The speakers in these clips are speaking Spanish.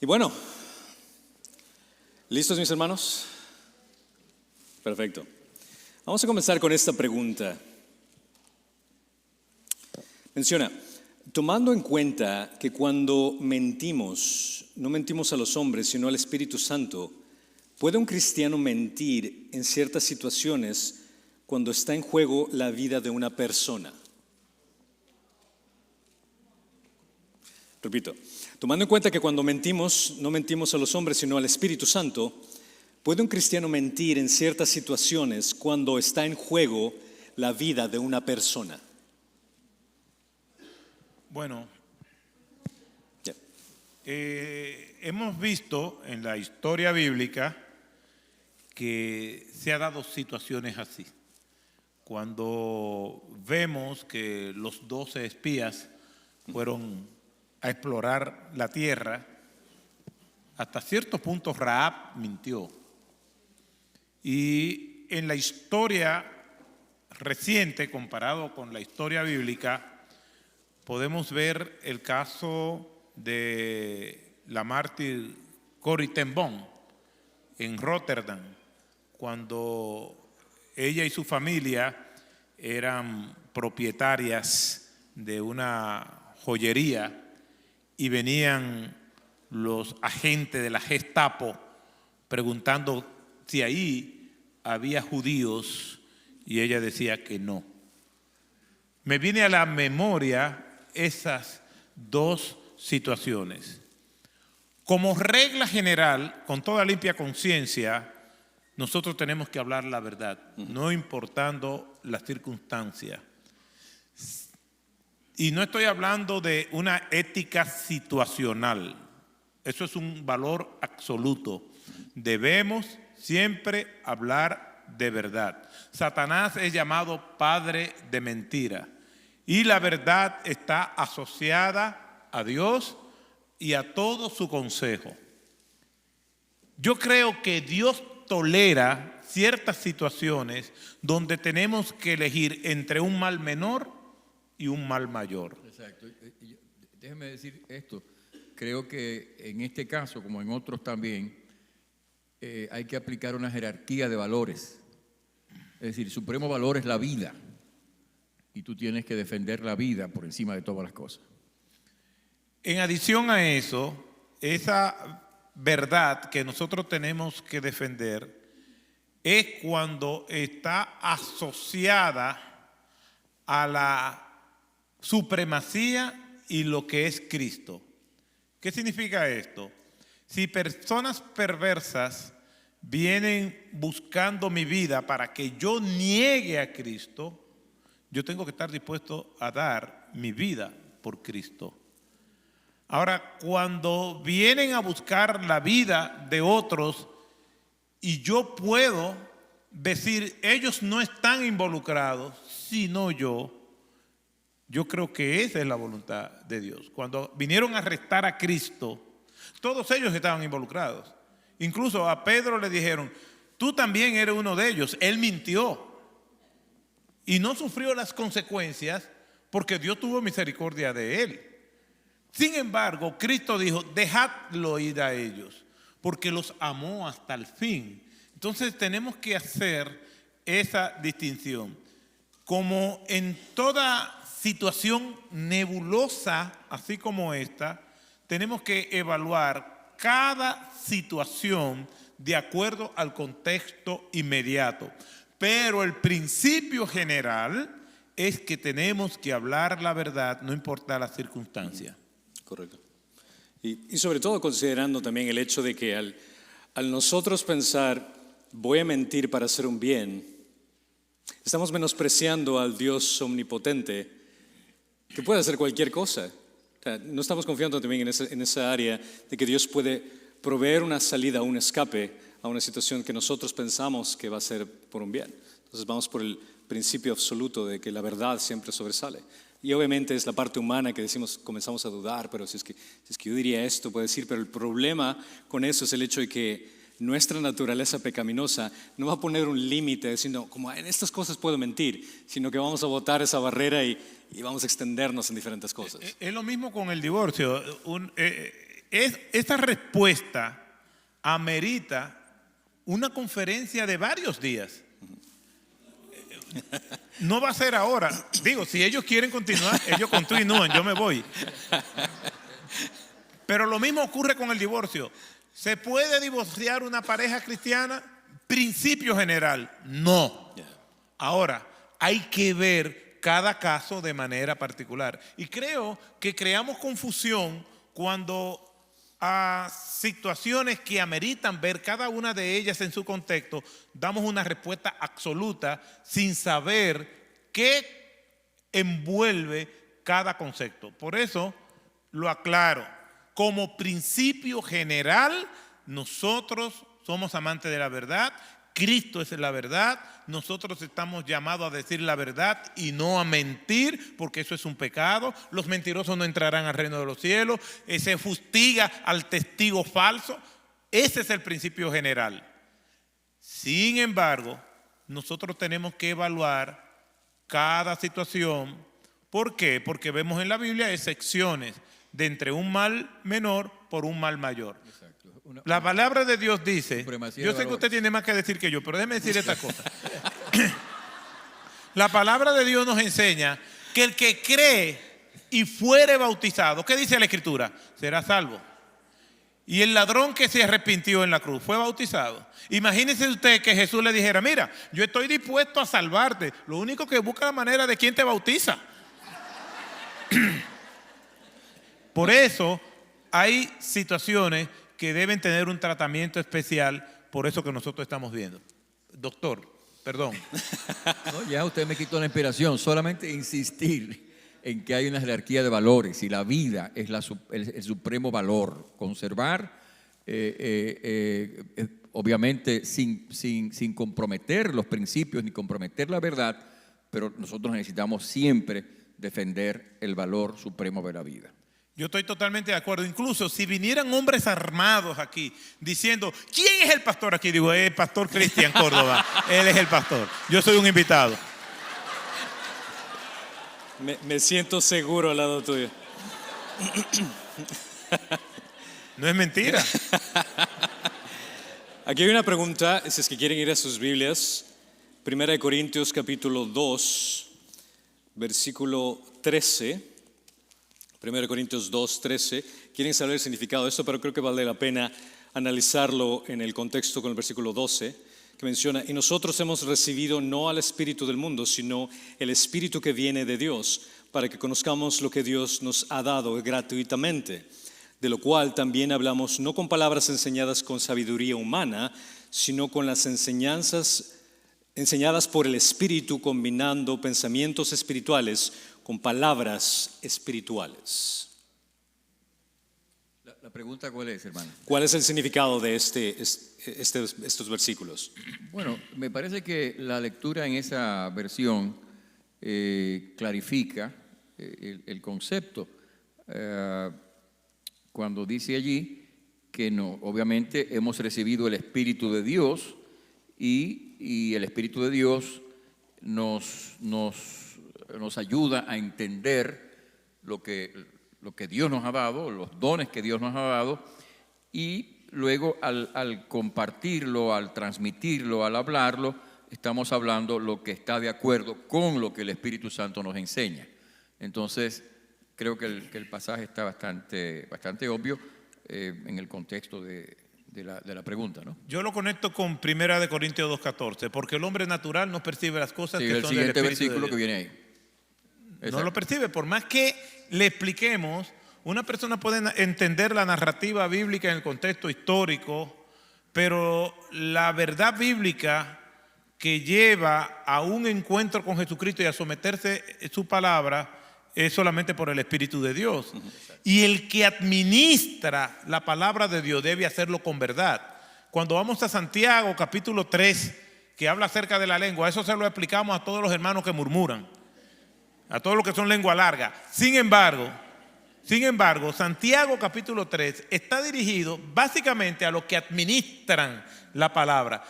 Y bueno, ¿listos mis hermanos? Perfecto. Vamos a comenzar con esta pregunta. Menciona, tomando en cuenta que cuando mentimos, no mentimos a los hombres, sino al Espíritu Santo, ¿puede un cristiano mentir en ciertas situaciones cuando está en juego la vida de una persona? Repito, tomando en cuenta que cuando mentimos, no mentimos a los hombres, sino al Espíritu Santo, ¿puede un cristiano mentir en ciertas situaciones cuando está en juego la vida de una persona? Bueno, Yeah. hemos visto en la historia bíblica que se han dado situaciones así. Cuando vemos que los 12 espías fueron a explorar la tierra, hasta cierto punto Rahab mintió. Y en la historia reciente, comparado con la historia bíblica, podemos ver el caso de la mártir Corrie ten Boom en Rotterdam, cuando ella y su familia eran propietarias de una joyería y venían los agentes de la Gestapo preguntando si ahí había judíos y ella decía que no. Me viene a la memoria esas dos situaciones. Como regla general, con toda limpia conciencia, nosotros tenemos que hablar la verdad, no importando las circunstancias. Y no estoy hablando de una ética situacional. Eso es un valor absoluto. Debemos siempre hablar de verdad. Satanás es llamado padre de mentira. Y la verdad está asociada a Dios y a todo su consejo. Yo creo que Dios tolera ciertas situaciones donde tenemos que elegir entre un mal menor y un mal mayor. Exacto. Déjeme decir esto. Creo que en este caso, como en otros también, hay que aplicar una jerarquía de valores. Es decir, el supremo valor es la vida. Y tú tienes que defender la vida por encima de todas las cosas. En adición a eso, esa verdad que nosotros tenemos que defender es cuando está asociada a la supremacía y lo que es Cristo. ¿Qué significa esto? Si personas perversas vienen buscando mi vida para que yo niegue a Cristo, yo tengo que estar dispuesto a dar mi vida por Cristo. Ahora, cuando vienen a buscar la vida de otros y yo puedo decir, ellos no están involucrados, sino yo creo que esa es la voluntad de Dios. Cuando vinieron a arrestar a Cristo, todos ellos estaban involucrados. Incluso a Pedro le dijeron, tú también eres uno de ellos. Él mintió y no sufrió las consecuencias porque Dios tuvo misericordia de él. Sin embargo, Cristo dijo, dejadlo ir a ellos, porque los amó hasta el fin. Entonces tenemos que hacer esa distinción. Como en toda situación nebulosa, así como esta, tenemos que evaluar cada situación de acuerdo al contexto inmediato. Pero el principio general es que tenemos que hablar la verdad, no importa la circunstancia. Correcto. Y sobre todo considerando también el hecho de que al nosotros pensar, voy a mentir para hacer un bien, estamos menospreciando al Dios omnipotente que puede hacer cualquier cosa. O sea, no estamos confiando también en esa área de que Dios puede proveer una salida, un escape a una situación que nosotros pensamos que va a ser por un bien. Entonces vamos por el principio absoluto de que la verdad siempre sobresale. Y obviamente es la parte humana que decimos, comenzamos a dudar, pero si es que yo diría esto, puedo decir, pero el problema con eso es el hecho de que nuestra naturaleza pecaminosa no va a poner un límite diciendo, como en estas cosas puedo mentir, sino que vamos a botar esa barrera y vamos a extendernos en diferentes cosas. Es lo mismo con el divorcio. esta respuesta amerita una conferencia de varios días. No va a ser ahora. Digo, si ellos quieren continuar, ellos continúan, yo me voy. Pero lo mismo ocurre con el divorcio. ¿Se puede divorciar una pareja cristiana? Principio general, no. Ahora, hay que ver cada caso de manera particular. Y creo que creamos confusión cuando a situaciones que ameritan ver cada una de ellas en su contexto, damos una respuesta absoluta sin saber qué envuelve cada concepto. Por eso lo aclaro. Como principio general, nosotros somos amantes de la verdad. Cristo es la verdad, nosotros estamos llamados a decir la verdad y no a mentir, porque eso es un pecado. Los mentirosos no entrarán al reino de los cielos, se fustiga al testigo falso. Ese es el principio general. Sin embargo, nosotros tenemos que evaluar cada situación. ¿Por qué? Porque vemos en la Biblia excepciones de entre un mal menor por un mal mayor. La palabra de Dios dice, yo sé que usted tiene más que decir que yo, pero déjeme decir esta cosa. La palabra de Dios nos enseña que el que cree y fuere bautizado, ¿qué dice la Escritura? Será salvo. Y el ladrón que se arrepintió en la cruz fue bautizado. Imagínese usted que Jesús le dijera, mira, yo estoy dispuesto a salvarte, lo único que busca la manera de quién te bautiza. Por eso hay situaciones que deben tener un tratamiento especial, por eso que nosotros estamos viendo. Doctor, perdón. No, ya usted me quitó la inspiración, solamente insistir en que hay una jerarquía de valores y la vida es el supremo valor. Conservar, obviamente sin comprometer los principios ni comprometer la verdad, pero nosotros necesitamos siempre defender el valor supremo de la vida. Yo estoy totalmente de acuerdo. Incluso si vinieran hombres armados aquí diciendo, ¿quién es el pastor aquí? Digo, es el pastor Cristian Córdoba. Él es el pastor. Yo soy un invitado. Me siento seguro al lado tuyo. No es mentira. Aquí hay una pregunta, si es que quieren ir a sus Biblias. 1 Corintios capítulo 2, versículo 13. 1 Corintios 2, 13. Quieren saber el significado de esto, pero creo que vale la pena analizarlo en el contexto con el versículo 12, que menciona, y nosotros hemos recibido no al espíritu del mundo, sino el espíritu que viene de Dios, para que conozcamos lo que Dios nos ha dado gratuitamente, de lo cual también hablamos no con palabras enseñadas con sabiduría humana, sino con las enseñadas por el Espíritu, combinando pensamientos espirituales con palabras espirituales. La pregunta, ¿cuál es, hermano? ¿Cuál es el significado de estos versículos? Bueno, me parece que la lectura en esa versión clarifica el concepto. Cuando dice allí que no, obviamente hemos recibido el Espíritu de Dios y el Espíritu de Dios nos ayuda a entender lo que Dios nos ha dado, los dones que Dios nos ha dado, y luego al compartirlo, al transmitirlo, al hablarlo, estamos hablando lo que está de acuerdo con lo que el Espíritu Santo nos enseña. Entonces, creo que el pasaje está bastante obvio en el contexto de la pregunta, ¿no? Yo lo conecto con 1 Corintios 2:14, porque el hombre natural no percibe las cosas Sí, que el son del siguiente Espíritu de versículo Dios. que viene ahí. No Exacto. lo percibe, por más que le expliquemos, una persona puede entender la narrativa bíblica en el contexto histórico, pero la verdad bíblica que lleva a un encuentro con Jesucristo y a someterse a su palabra es solamente por el Espíritu de Dios. Y el que administra la palabra de Dios debe hacerlo con verdad. Cuando vamos a Santiago capítulo 3, que habla acerca de la lengua, eso se lo explicamos a todos los hermanos que murmuran, a todos los que son lengua larga. Sin embargo, Santiago capítulo 3 está dirigido básicamente a los que administran la palabra.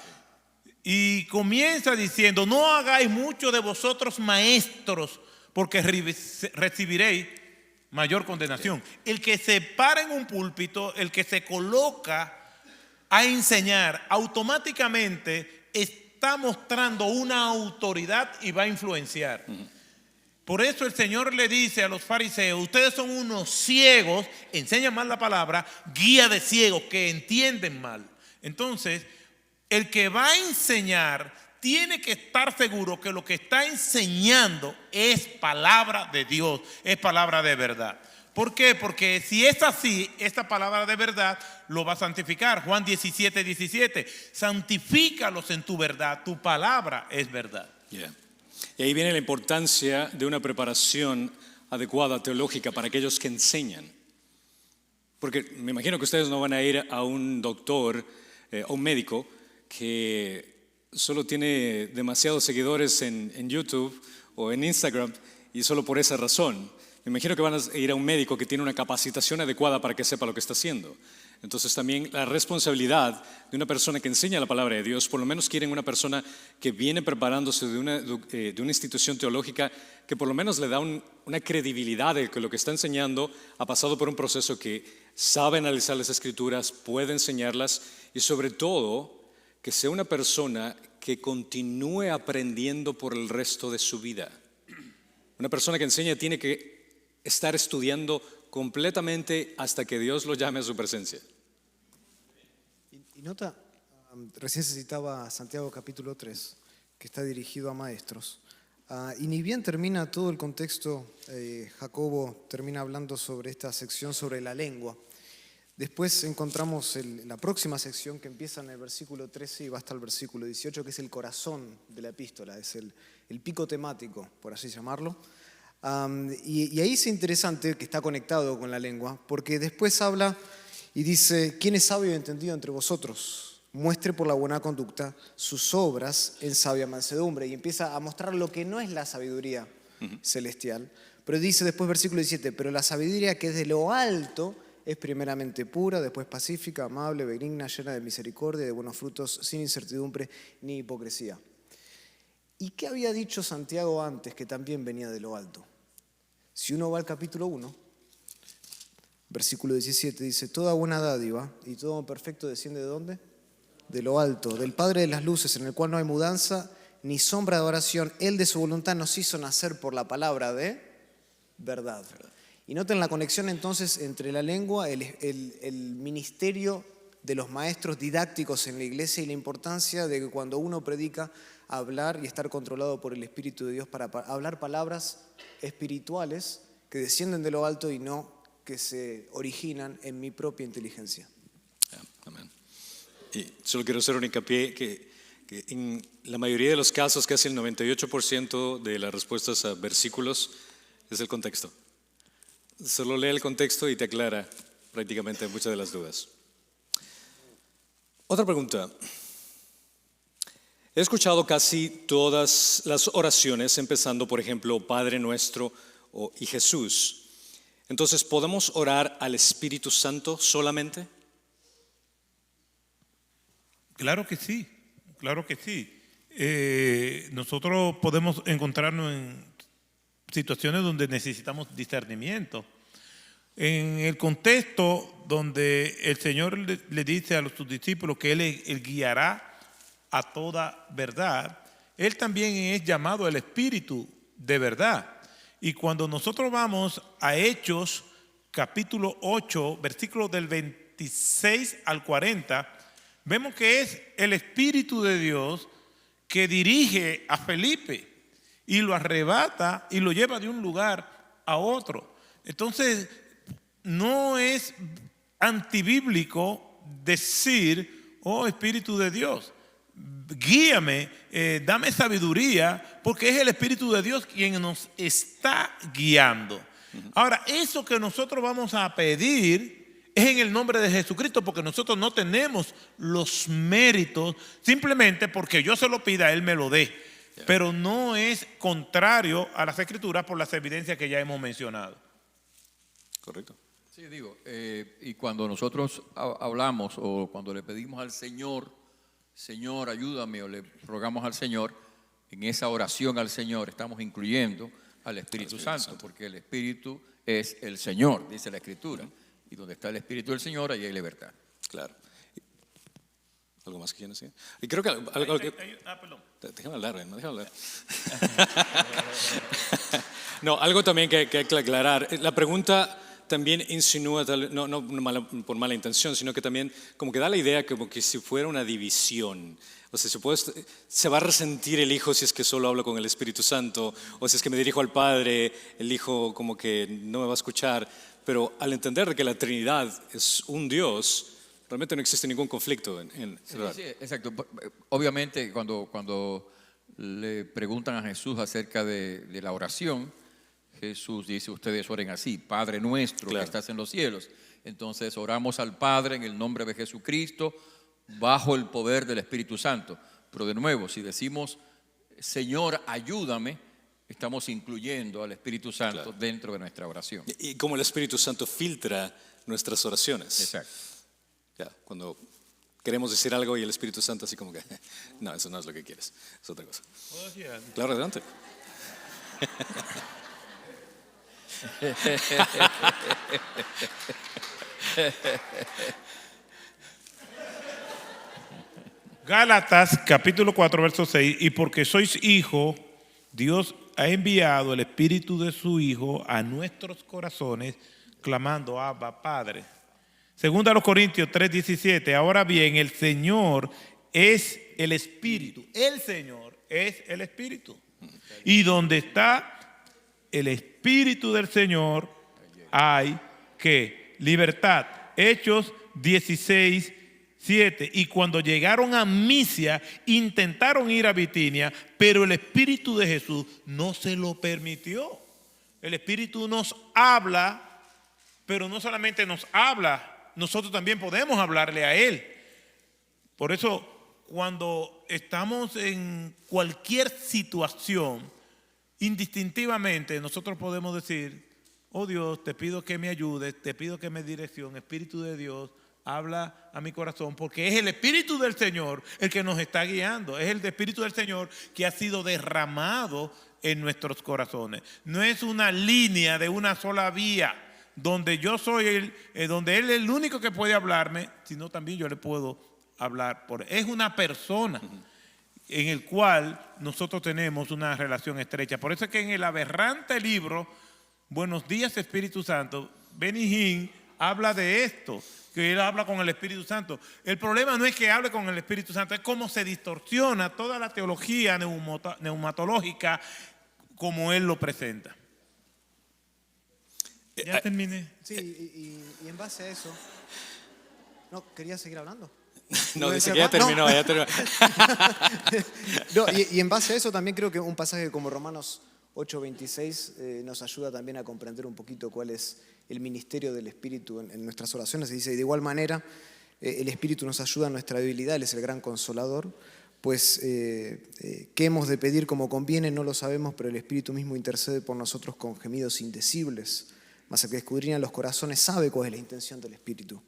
Y comienza diciendo, no hagáis mucho de vosotros maestros, porque recibiréis mayor condenación. El que se para en un púlpito, el que se coloca a enseñar, automáticamente está mostrando una autoridad y va a influenciar. Por eso el Señor le dice a los fariseos, ustedes son unos ciegos, enseñan mal la palabra, guía de ciegos que entienden mal. Entonces, el que va a enseñar tiene que estar seguro que lo que está enseñando es palabra de Dios, es palabra de verdad. ¿Por qué? Porque si es así, esta palabra de verdad lo va a santificar. Juan 17:17, santifícalos en tu verdad, tu palabra es verdad. Yeah. Y ahí viene la importancia de una preparación adecuada teológica para aquellos que enseñan. Porque me imagino que ustedes no van a ir a un doctor o un médico que solo tiene demasiados seguidores en YouTube o en Instagram y solo por esa razón. Me imagino que van a ir a un médico que tiene una capacitación adecuada para que sepa lo que está haciendo. Entonces también la responsabilidad de una persona que enseña la palabra de Dios, por lo menos quieren una persona que viene preparándose de una institución teológica que por lo menos le da una credibilidad de que lo que está enseñando ha pasado por un proceso que sabe analizar las escrituras, puede enseñarlas y sobre todo que sea una persona que continúe aprendiendo por el resto de su vida. Una persona que enseña tiene que estar estudiando completamente hasta que Dios lo llame a su presencia. Y nota, recién se citaba Santiago capítulo 3, que está dirigido a maestros. Y ni bien termina todo el contexto, Jacobo termina hablando sobre esta sección sobre la lengua. Después encontramos la próxima sección que empieza en el versículo 13 y va hasta el versículo 18, que es el corazón de la epístola, es el pico temático, por así llamarlo. Y ahí es interesante que está conectado con la lengua, porque después habla y dice, ¿quién es sabio y entendido entre vosotros? Muestre por la buena conducta sus obras en sabia mansedumbre. Y empieza a mostrar lo que no es la sabiduría celestial. Pero dice después versículo 17, pero la sabiduría que es de lo alto es primeramente pura, después pacífica, amable, benigna, llena de misericordia, de buenos frutos, sin incertidumbre ni hipocresía. ¿Y qué había dicho Santiago antes que también venía de lo alto? Si uno va al capítulo 1, versículo 17, dice, toda buena dádiva y todo perfecto desciende ¿de dónde? De lo alto, del Padre de las luces, en el cual no hay mudanza ni sombra de oración. Él de su voluntad nos hizo nacer por la palabra de verdad. Y noten la conexión entonces entre la lengua, el ministerio de los maestros didácticos en la iglesia y la importancia de que cuando uno predica, hablar y estar controlado por el Espíritu de Dios para hablar palabras espirituales que descienden de lo alto y no que se originan en mi propia inteligencia. Amén. Y solo quiero hacer un hincapié que en la mayoría de los casos, casi el 98% de las respuestas a versículos es el contexto. Solo lee el contexto y te aclara prácticamente muchas de las dudas. Otra pregunta. He escuchado casi todas las oraciones, empezando por ejemplo Padre Nuestro y Jesús. Entonces, ¿podemos orar al Espíritu Santo solamente? Claro que sí, claro que sí. Nosotros podemos encontrarnos en situaciones donde necesitamos discernimiento. En el contexto donde el Señor le dice a sus discípulos que Él guiará a toda verdad, Él también es llamado el Espíritu de verdad. Y cuando nosotros vamos a Hechos capítulo 8, versículos del 26 al 40, vemos que es el Espíritu de Dios que dirige a Felipe y lo arrebata y lo lleva de un lugar a otro. Entonces, no es antibíblico decir, oh Espíritu de Dios, guíame, dame sabiduría, porque es el Espíritu de Dios quien nos está guiando. Ahora, eso que nosotros vamos a pedir es en el nombre de Jesucristo, porque nosotros no tenemos los méritos, simplemente porque yo se lo pida, Él me lo dé. Pero no es contrario a las Escrituras por las evidencias que ya hemos mencionado. Correcto. Sí, digo, y cuando nosotros hablamos o cuando le pedimos al Señor, Señor, ayúdame, o le rogamos al Señor, en esa oración al Señor estamos incluyendo al Espíritu Santo, porque el Espíritu es el Señor, dice la Escritura. Y donde está el Espíritu del Señor, ahí hay libertad. Claro. ¿Algo más que quieran decir? Y creo que algo que... Perdón. Déjame hablar, ¿no? Déjame hablar. No, algo también que hay que aclarar. La pregunta también insinúa, no por mala intención, sino que también como que da la idea como que si fuera una división. O sea, se va a resentir el Hijo si es que solo hablo con el Espíritu Santo, o si es que me dirijo al Padre, el Hijo como que no me va a escuchar. Pero al entender que la Trinidad es un Dios, realmente no existe ningún conflicto Sí, exacto. Obviamente, cuando le preguntan a Jesús acerca de la oración, Jesús dice, ustedes oren así, Padre nuestro que estás en los cielos. Entonces oramos al Padre en el nombre de Jesucristo, bajo el poder del Espíritu Santo. Pero de nuevo, si decimos, Señor, ayúdame, estamos incluyendo al Espíritu Santo dentro de nuestra oración. Y como el Espíritu Santo filtra nuestras oraciones. Exacto. Ya, cuando queremos decir algo y el Espíritu Santo así como que, no, eso no es lo que quieres, es otra cosa. Claro, adelante. Gálatas capítulo 4 verso 6, y porque sois hijos, Dios ha enviado el Espíritu de su Hijo a nuestros corazones, clamando, Abba, Padre. Segunda a los Corintios 3:17, ahora bien, el Señor es el Espíritu. El Señor es el Espíritu. Y donde está el Espíritu del Señor, hay ¿qué? Libertad. Hechos 16:7. Y cuando llegaron a Misia, intentaron ir a Bitinia, pero el Espíritu de Jesús no se lo permitió. El Espíritu nos habla, pero no solamente nos habla, nosotros también podemos hablarle a Él. Por eso, cuando estamos en cualquier situación, indistintivamente nosotros podemos decir, oh Dios, te pido que me ayudes, te pido que me direcciones, Espíritu de Dios, habla a mi corazón, porque es el Espíritu del Señor el que nos está guiando, es el Espíritu del Señor que ha sido derramado en nuestros corazones. No es una línea de una sola vía, donde yo soy donde Él es el único que puede hablarme, sino también yo le puedo hablar por él. Es una persona en el cual nosotros tenemos una relación estrecha. Por eso es que en el aberrante libro Buenos días Espíritu Santo, Benny Hinn habla de esto, que él habla con el Espíritu Santo. El problema no es que hable con el Espíritu Santo, es cómo se distorsiona toda la teología neumatológica como él lo presenta. Ya terminé. Sí, y en base a eso... No, ¿quería seguir hablando? No, dice que ya terminó, ya terminó. No, y en base a eso también creo que un pasaje como Romanos 8:26 nos ayuda también a comprender un poquito cuál es el ministerio del Espíritu en nuestras oraciones. Se dice, de igual manera, el Espíritu nos ayuda en nuestra debilidad, Él es el gran consolador, pues qué hemos de pedir como conviene no lo sabemos, pero el Espíritu mismo intercede por nosotros con gemidos indecibles. Mas el que escudriña los corazones sabe cuál es la intención del Espíritu,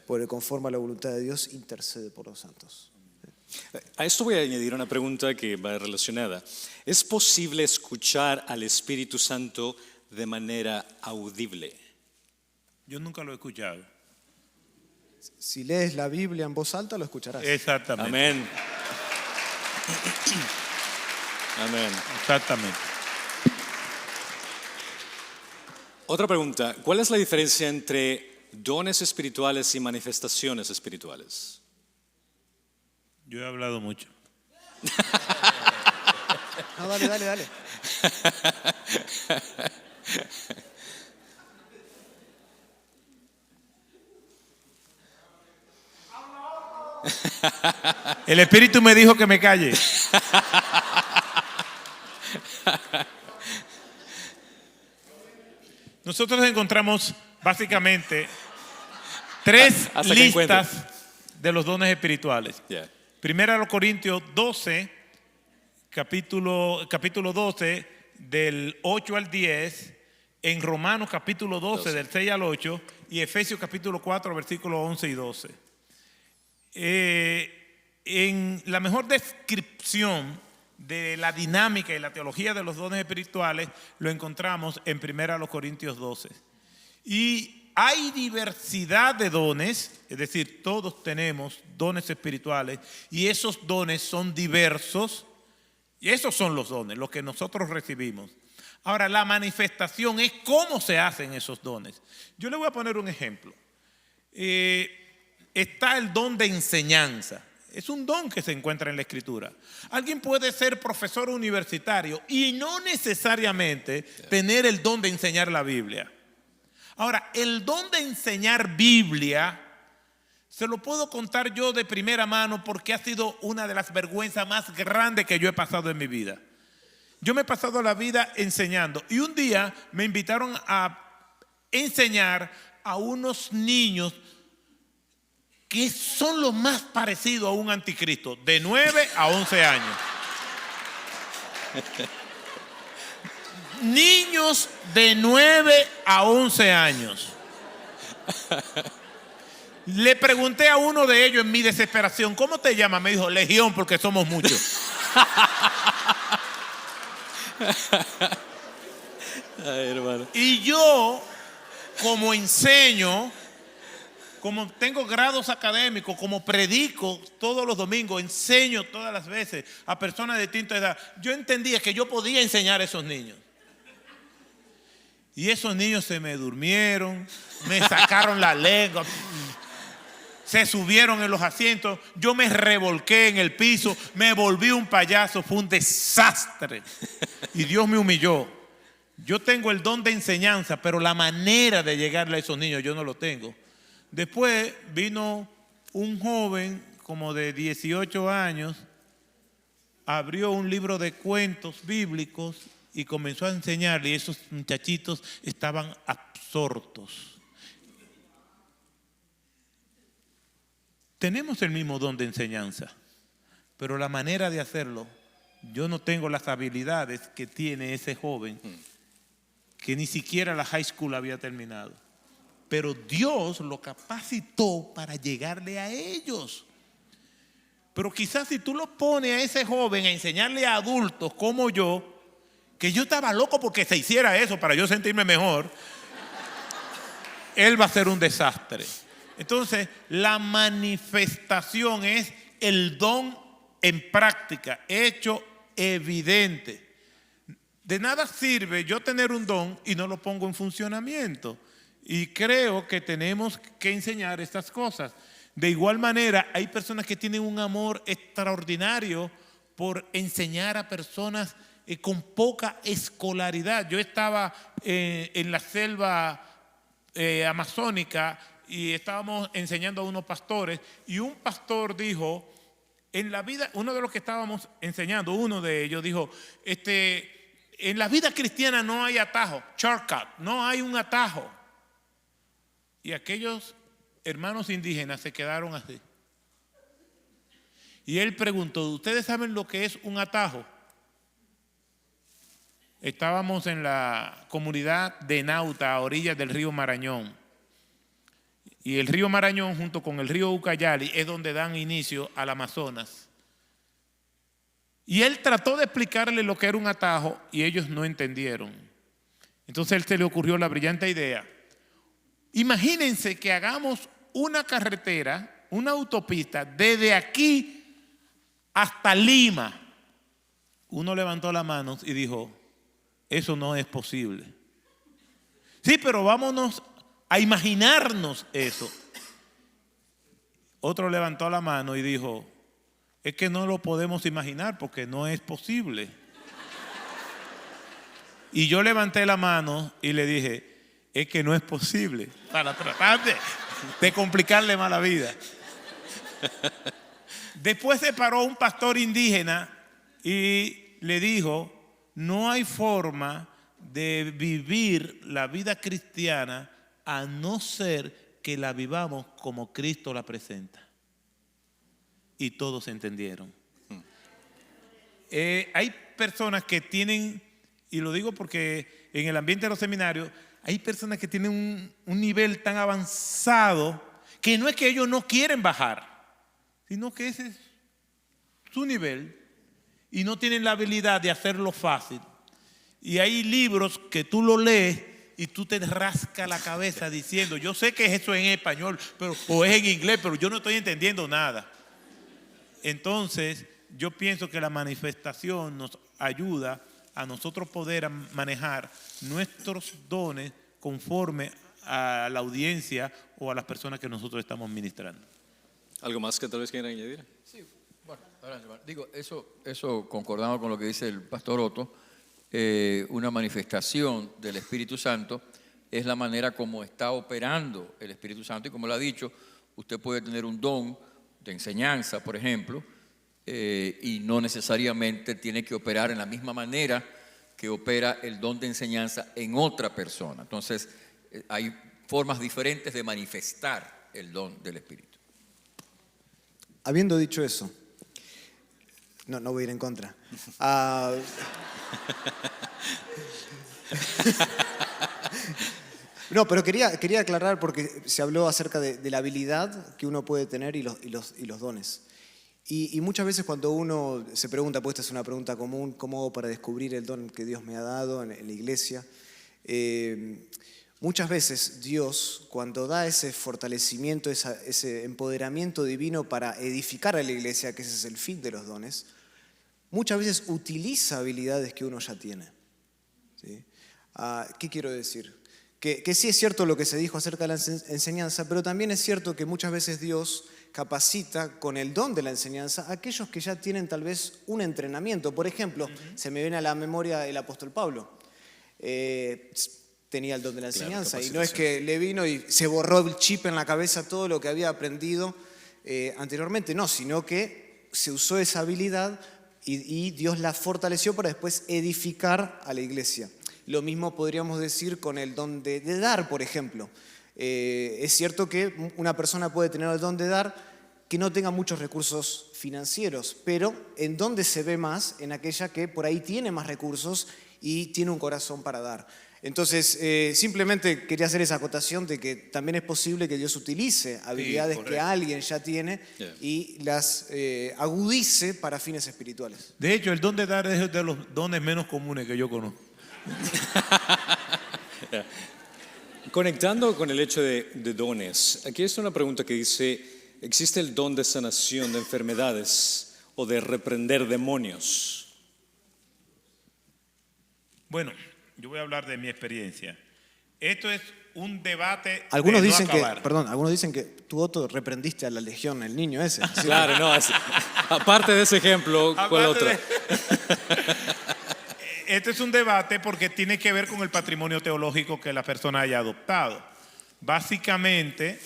porque conforme a la voluntad de Dios intercede por los santos. A esto voy a añadir una pregunta que va relacionada. ¿Es posible escuchar al Espíritu Santo de manera audible? Yo nunca lo he escuchado. Si lees la Biblia en voz alta, lo escucharás. Exactamente. Amén. Amén. Exactamente. Otra pregunta. ¿Cuál es la diferencia entre dones espirituales y manifestaciones espirituales? Yo he hablado mucho. No, dale. El Espíritu me dijo que me calle. Nosotros encontramos básicamente tres Hasta que listas de los dones espirituales. Yeah. Primera a los Corintios 12, capítulo 12, del 8 al 10, en Romanos capítulo 12, del 6 al 8, y Efesios capítulo 4, versículos 11 y 12. En la mejor descripción de la dinámica y la teología de los dones espirituales lo encontramos en 1 Corintios 12. Y hay diversidad de dones, es decir, todos tenemos dones espirituales y esos dones son diversos. Y esos son los dones, los que nosotros recibimos. Ahora, la manifestación es cómo se hacen esos dones. Yo le voy a poner un ejemplo. Está el don de enseñanza. Es un don que se encuentra en la Escritura. Alguien puede ser profesor universitario y no necesariamente tener el don de enseñar la Biblia. Ahora, el don de enseñar Biblia se lo puedo contar yo de primera mano porque ha sido una de las vergüenzas más grandes que yo he pasado en mi vida. Yo me he pasado la vida enseñando y un día me invitaron a enseñar a unos niños que son los más parecidos a un anticristo, de 9 a 11 años. Niños de 9 a 11 años. Le pregunté a uno de ellos en mi desesperación, ¿cómo te llamas? Me dijo, Legión, porque somos muchos. Ay, hermano. Y yo, como enseño, como tengo grados académicos, como predico todos los domingos, enseño todas las veces a personas de distinta edad, yo entendía que yo podía enseñar a esos niños. Y esos niños se me durmieron, me sacaron la lengua, se subieron en los asientos, yo me revolqué en el piso, me volví un payaso, fue un desastre. Y Dios me humilló. Yo tengo el don de enseñanza, pero la manera de llegarle a esos niños yo no lo tengo. Después vino un joven como de 18 años, abrió un libro de cuentos bíblicos y comenzó a enseñarle, y esos muchachitos estaban absortos. Tenemos el mismo don de enseñanza, pero la manera de hacerlo, yo no tengo las habilidades que tiene ese joven que ni siquiera la high school había terminado. Pero Dios lo capacitó para llegarle a ellos. Pero quizás si tú lo pones a ese joven a enseñarle a adultos como yo, que yo estaba loco porque se hiciera eso para yo sentirme mejor, él va a ser un desastre. Entonces, la manifestación es el don en práctica, hecho evidente. De nada sirve yo tener un don y no lo pongo en funcionamiento. Y creo que tenemos que enseñar estas cosas. De igual manera, hay personas que tienen un amor extraordinario por enseñar a personas con poca escolaridad. Yo estaba en la selva amazónica y estábamos enseñando a unos pastores y un pastor dijo, en la vida, uno de los que estábamos enseñando, uno de ellos dijo, en la vida cristiana no hay atajo, shortcut, no hay un atajo. Y aquellos hermanos indígenas se quedaron así. Y él preguntó, ¿ustedes saben lo que es un atajo? Estábamos en la comunidad de Nauta, a orillas del río Marañón. Y el río Marañón junto con el río Ucayali es donde dan inicio al Amazonas. Y él trató de explicarle lo que era un atajo y ellos no entendieron. Entonces a él se le ocurrió la brillante idea. Imagínense que hagamos una carretera, una autopista desde aquí hasta Lima. Uno levantó las manos y dijo, eso no es posible. Sí, pero vámonos a imaginarnos eso. Otro levantó la mano y dijo, es que no lo podemos imaginar porque no es posible. Y yo levanté la mano y le dije, es que no es posible, para tratar de complicarle más la vida. Después se paró un pastor indígena y le dijo, no hay forma de vivir la vida cristiana a no ser que la vivamos como Cristo la presenta. Y todos entendieron. Hay personas que tienen, y lo digo porque en el ambiente de los seminarios, hay personas que tienen un nivel tan avanzado que no es que ellos no quieren bajar, sino que ese es su nivel y no tienen la habilidad de hacerlo fácil. Y hay libros que tú lo lees y tú te rascas la cabeza diciendo, yo sé que eso es en español o es en inglés, pero yo no estoy entendiendo nada. Entonces, yo pienso que la manifestación nos ayuda a nosotros poder manejar nuestros dones conforme a la audiencia o a las personas que nosotros estamos ministrando. ¿Algo más que tal vez quieran añadir? Sí, bueno, adelante, digo, eso concordando con lo que dice el pastor Otto, una manifestación del Espíritu Santo es la manera como está operando el Espíritu Santo, y como lo ha dicho, usted puede tener un don de enseñanza, por ejemplo, y no necesariamente tiene que operar en la misma manera que opera el don de enseñanza en otra persona. Entonces, hay formas diferentes de manifestar el don del Espíritu. Habiendo dicho eso, no voy a ir en contra. No, pero quería aclarar porque se habló acerca de la habilidad que uno puede tener y los dones. Y muchas veces cuando uno se pregunta, pues esta es una pregunta común, ¿cómo hago para descubrir el don que Dios me ha dado en la iglesia? Muchas veces Dios, cuando da ese fortalecimiento, ese empoderamiento divino para edificar a la iglesia, que ese es el fin de los dones, muchas veces utiliza habilidades que uno ya tiene. ¿Sí? ¿Qué quiero decir? Que sí es cierto lo que se dijo acerca de la enseñanza, pero también es cierto que muchas veces Dios capacita con el don de la enseñanza a aquellos que ya tienen tal vez un entrenamiento. Por ejemplo, se me viene a la memoria el apóstol Pablo. Tenía el don de la enseñanza, y no es que le vino y se borró el chip en la cabeza todo lo que había aprendido anteriormente, no, sino que se usó esa habilidad y Dios la fortaleció para después edificar a la iglesia. Lo mismo podríamos decir con el don de dar, por ejemplo. Es cierto que una persona puede tener el don de dar que no tenga muchos recursos financieros, pero ¿en dónde se ve más? En aquella que por ahí tiene más recursos y tiene un corazón para dar. Entonces, simplemente quería hacer esa acotación de que también es posible que Dios utilice habilidades que alguien ya tiene y las agudice para fines espirituales. De hecho, el don de dar es de los dones menos comunes que yo conozco. Conectando con el hecho de dones, aquí está una pregunta que dice, ¿existe el don de sanación de enfermedades o de reprender demonios? Bueno, yo voy a hablar de mi experiencia. Esto es un debate Algunos de dicen no acabar. algunos dicen que tú, Otto, reprendiste a la legión, el niño ese. ¿Sí? Claro, no, aparte de ese ejemplo, ¿cuál otro? Este es un debate porque tiene que ver con el patrimonio teológico que la persona haya adoptado. Básicamente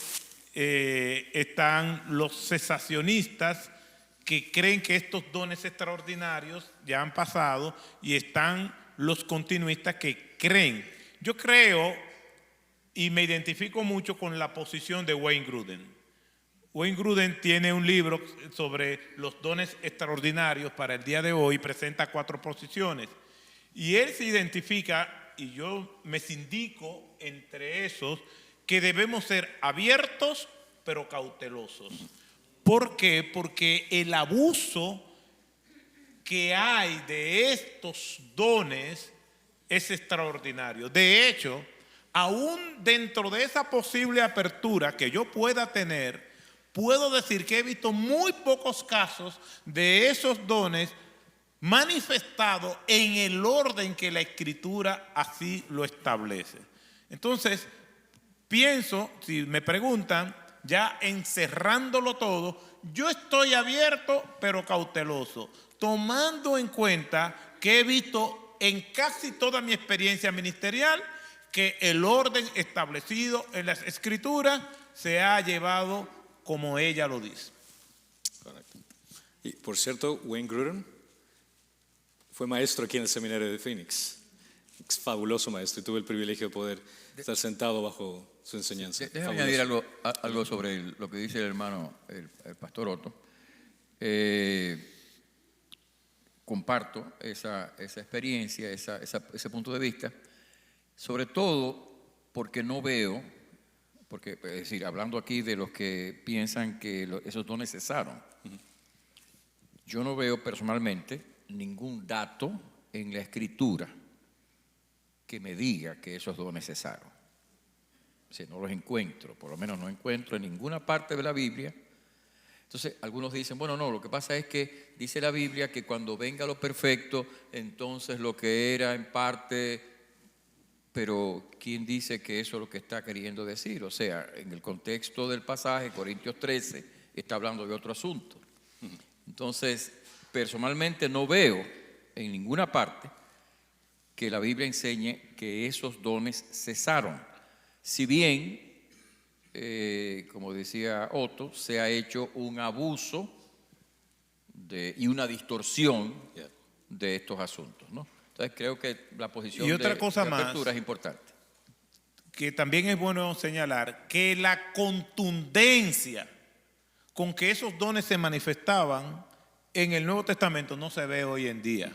están los cesacionistas que creen que estos dones extraordinarios ya han pasado, y están los continuistas que creen. Yo creo y me identifico mucho con la posición de Wayne Grudem. Wayne Grudem tiene un libro sobre los dones extraordinarios para el día de hoy, presenta 4 posiciones. Y él se identifica, y yo me sindico entre esos, que debemos ser abiertos pero cautelosos. ¿Por qué? Porque el abuso que hay de estos dones es extraordinario. De hecho, aún dentro de esa posible apertura que yo pueda tener, puedo decir que he visto muy pocos casos de esos dones manifestados en el orden que la Escritura así lo establece. Entonces, pienso, si me preguntan, ya encerrándolo todo, yo estoy abierto pero cauteloso, tomando en cuenta que he visto en casi toda mi experiencia ministerial que el orden establecido en las Escrituras se ha llevado como ella lo dice. Correcto. Y por cierto, Wayne Grudem fue maestro aquí en el seminario de Phoenix. Fabuloso maestro, y tuve el privilegio de poder estar sentado bajo su enseñanza. Déjame añadir algo sobre lo que dice el hermano, el pastor Otto. Comparto esa experiencia, ese punto de vista, sobre todo porque no veo, porque es decir, hablando aquí de los que piensan que esos dones cesaron, yo no veo personalmente ningún dato en la Escritura que me diga que esos dones cesaron. Si no los encuentro, por lo menos no encuentro en ninguna parte de la Biblia. Entonces, algunos dicen, bueno, no, lo que pasa es que dice la Biblia que cuando venga lo perfecto, entonces lo que era en parte, pero ¿quién dice que eso es lo que está queriendo decir? O sea, en el contexto del pasaje, Corintios 13, está hablando de otro asunto. Entonces, personalmente no veo en ninguna parte que la Biblia enseñe que esos dones cesaron. Si bien, como decía Otto, se ha hecho un abuso y una distorsión de estos asuntos, ¿no? Entonces creo que la posición Y otra cosa de más, apertura es importante. que también es bueno señalar que la contundencia con que esos dones se manifestaban en el Nuevo Testamento no se ve hoy en día.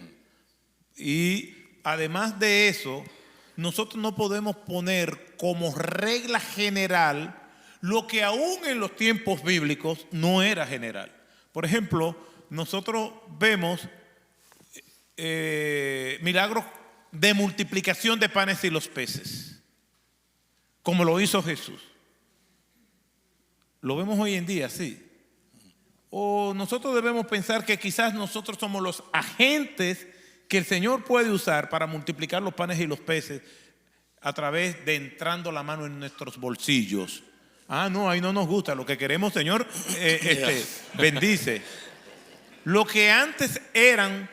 Y además de eso, nosotros no podemos poner como regla general lo que aún en los tiempos bíblicos no era general. Por ejemplo, nosotros vemos milagros de multiplicación de panes y los peces, como lo hizo Jesús. Lo vemos hoy en día, sí. O nosotros debemos pensar que quizás nosotros somos los agentes que el Señor puede usar para multiplicar los panes y los peces a través de entrando la mano en nuestros bolsillos. Ah, no, ahí no nos gusta. Lo que queremos, Señor, bendice. Lo que antes eran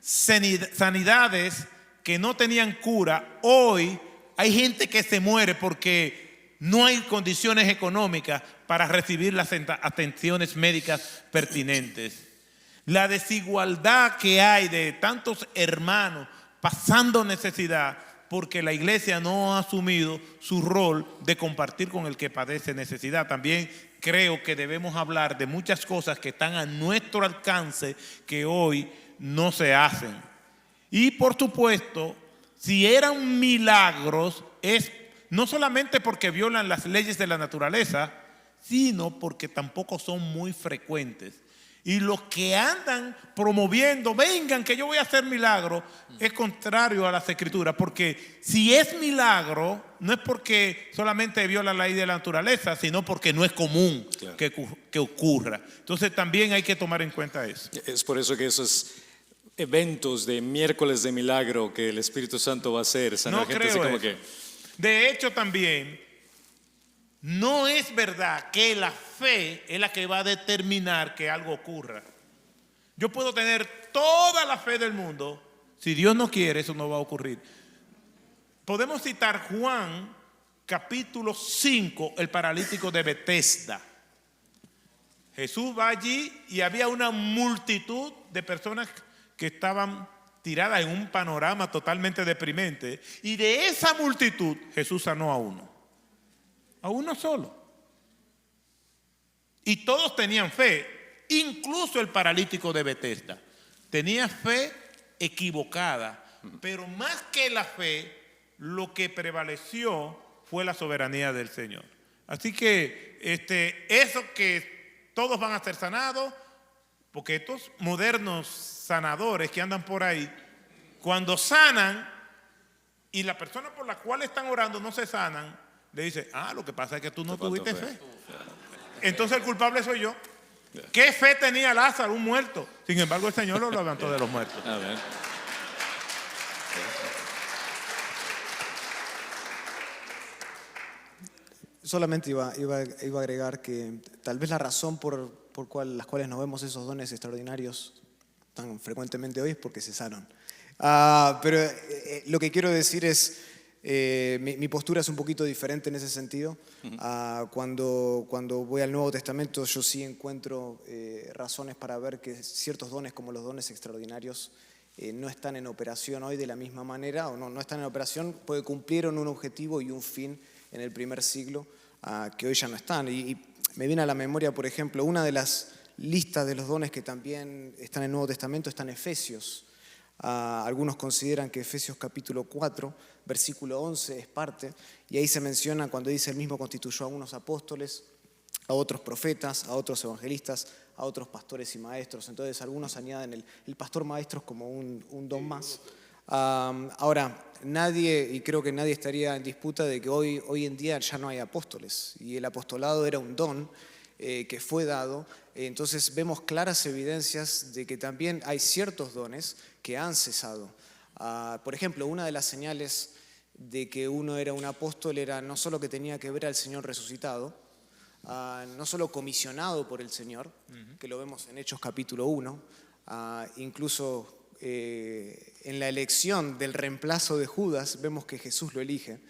sanidades que no tenían cura, hoy hay gente que se muere porque no hay condiciones económicas para recibir las atenciones médicas pertinentes. La desigualdad que hay de tantos hermanos pasando necesidad porque la iglesia no ha asumido su rol de compartir con el que padece necesidad. También creo que debemos hablar de muchas cosas que están a nuestro alcance que hoy no se hacen. Y por supuesto, si eran milagros, es no solamente porque violan las leyes de la naturaleza, sino porque tampoco son muy frecuentes. Y los que andan promoviendo, vengan que yo voy a hacer milagro, es contrario a las escrituras. Porque si es milagro, no es porque solamente viola la ley de la naturaleza, sino porque no es común que ocurra. Entonces también hay que tomar en cuenta eso. Es por eso que esos eventos de miércoles de milagro que el Espíritu Santo va a hacer, sanar No gente así creo como eso. que... De hecho también, no es verdad que la fe es la que va a determinar que algo ocurra. Yo puedo tener toda la fe del mundo, si Dios no quiere, eso no va a ocurrir. Podemos citar Juan, capítulo 5, el paralítico de Betesda. Jesús va allí y había una multitud de personas que estaban tiradas en un panorama totalmente deprimente. Y de esa multitud, Jesús sanó a uno solo. Y todos tenían fe, incluso el paralítico de Betesda. Tenía fe equivocada, pero más que la fe, lo que prevaleció fue la soberanía del Señor. Así que eso que todos van a ser sanados, porque estos modernos sanadores que andan por ahí, cuando sanan y la persona por la cual están orando no se sanan, le dice, lo que pasa es que tú no tuviste fe. Entonces el culpable soy yo. ¿Qué fe tenía Lázaro, un muerto? Sin embargo, el Señor lo levantó de los muertos. Amén. Solamente iba a agregar que tal vez la razón por las cuales nos vemos esos dones extraordinarios tan frecuentemente hoy es porque cesaron. Pero lo que quiero decir es, mi postura es un poquito diferente en ese sentido. Cuando voy al Nuevo Testamento yo sí encuentro razones para ver que ciertos dones como los dones extraordinarios no están en operación hoy de la misma manera, o no están en operación porque cumplieron un objetivo y un fin en el primer siglo que hoy ya no están. Y me viene a la memoria, por ejemplo, una de las listas de los dones que también están en el Nuevo Testamento está en Efesios. Algunos consideran que Efesios capítulo 4, versículo 11 es parte, y ahí se menciona cuando dice el mismo constituyó a unos apóstoles, a otros profetas, a otros evangelistas, a otros pastores y maestros. Entonces algunos añaden el pastor maestros como un don más. Ahora, nadie, y creo que nadie estaría en disputa de que hoy en día ya no hay apóstoles, y el apostolado era un don que fue dado. Entonces vemos claras evidencias de que también hay ciertos dones que han cesado. Por ejemplo, una de las señales de que uno era un apóstol era no solo que tenía que ver al Señor resucitado, no solo comisionado por el Señor, que lo vemos en Hechos capítulo 1, incluso en la elección del reemplazo de Judas vemos que Jesús lo elige,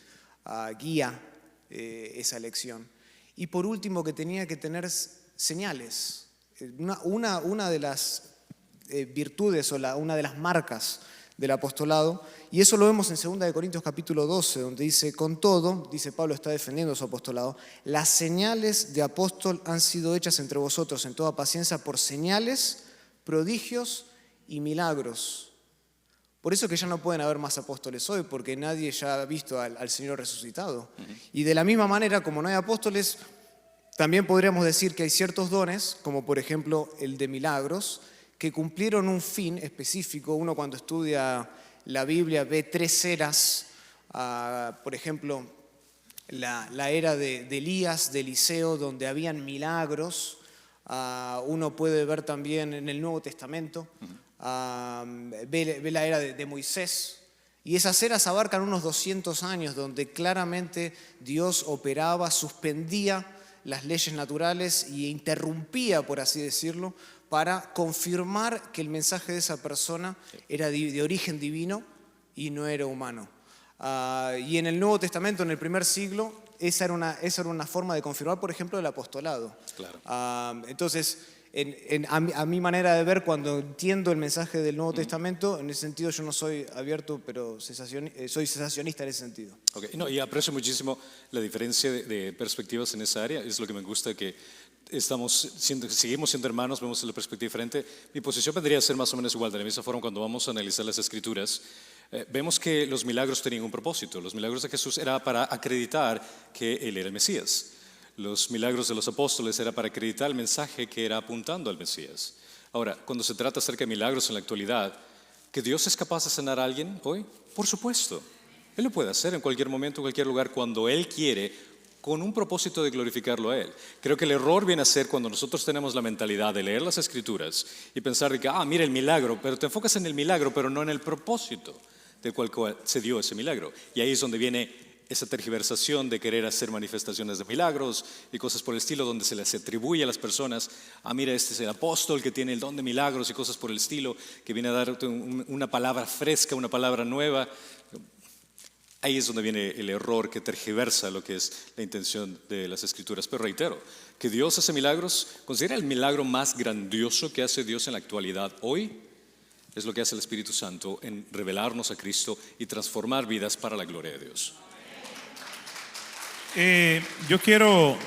guía esa elección. Y por último, que tenía que tener señales. Una de las virtudes o una de las marcas del apostolado, y eso lo vemos en 2 Corintios capítulo 12, donde dice: con todo, dice Pablo, está defendiendo su apostolado, las señales de apóstol han sido hechas entre vosotros en toda paciencia por señales, prodigios y milagros. Por eso que ya no pueden haber más apóstoles hoy, porque nadie ya ha visto al Señor resucitado. Y de la misma manera, como no hay apóstoles, también podríamos decir que hay ciertos dones, como por ejemplo el de milagros, que cumplieron un fin específico. Uno, cuando estudia la Biblia, ve 3 eras. Por ejemplo, la era de Elías, de Eliseo, donde habían milagros. Uno puede ver también en el Nuevo Testamento, ve la era de Moisés. Y esas eras abarcan unos 200 años, donde claramente Dios operaba, suspendía las leyes naturales y interrumpía, por así decirlo, para confirmar que el mensaje de esa persona era de origen divino y no era humano. Y en el Nuevo Testamento, en el primer siglo, esa era una forma de confirmar, por ejemplo, el apostolado. Claro. Entonces, a mi manera de ver, cuando entiendo el mensaje del Nuevo Testamento, en ese sentido yo no soy abierto, pero soy cesacionista en ese sentido. Okay. No, y aprecio muchísimo la diferencia de perspectivas en esa área. Es lo que me gusta, que seguimos siendo hermanos, vemos la perspectiva diferente. Mi posición vendría a ser más o menos igual. De la misma forma, cuando vamos a analizar las Escrituras, vemos que los milagros tenían un propósito. Los milagros de Jesús era para acreditar que Él era el Mesías. Los milagros de los apóstoles era para acreditar el mensaje que era apuntando al Mesías. Ahora, cuando se trata acerca de milagros en la actualidad, ¿que Dios es capaz de sanar a alguien hoy? Por supuesto. Él lo puede hacer en cualquier momento, en cualquier lugar, cuando Él quiere, con un propósito de glorificarlo a Él. Creo que el error viene a ser cuando nosotros tenemos la mentalidad de leer las Escrituras y pensar de que, mira el milagro, pero te enfocas en el milagro, pero no en el propósito del cual se dio ese milagro. Y ahí es donde viene esa tergiversación de querer hacer manifestaciones de milagros y cosas por el estilo, donde se les atribuye a las personas: mira, este es el apóstol que tiene el don de milagros y cosas por el estilo, que viene a darte una palabra fresca, una palabra nueva. Ahí es donde viene el error que tergiversa lo que es la intención de las Escrituras. Pero reitero, que Dios hace milagros. Considera el milagro más grandioso que hace Dios en la actualidad hoy es lo que hace el Espíritu Santo en revelarnos a Cristo y transformar vidas para la gloria de Dios. Yo quiero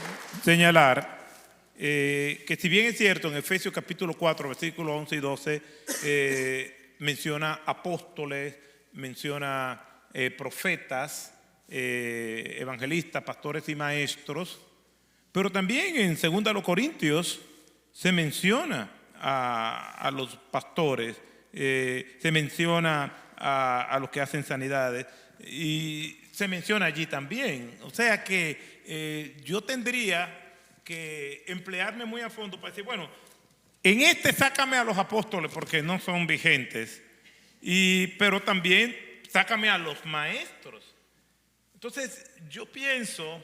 señalar que, si bien es cierto, en Efesios capítulo 4, versículos 11 y 12, menciona apóstoles, menciona profetas, evangelistas, pastores y maestros, pero también en 2 Corintios se menciona a los pastores, se menciona a los que hacen sanidades, y se menciona allí también. O sea que yo tendría que emplearme muy a fondo para decir, bueno, en sácame a los apóstoles porque no son vigentes, pero también sácame a los maestros. Entonces yo pienso